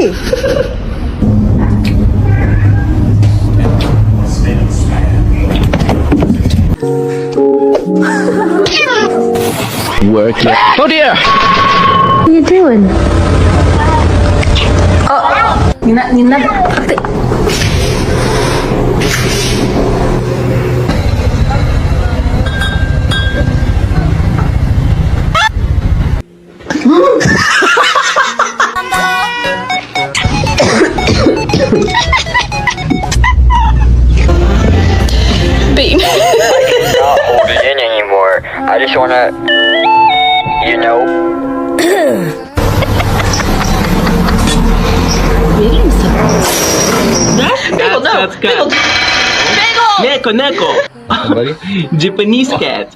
eh. Work it. Oh dear! What are you doing? Oh, Nina, Babe. Not hold it in anymore. I just wanna, you know. That's cat. Neko. Japanese cat.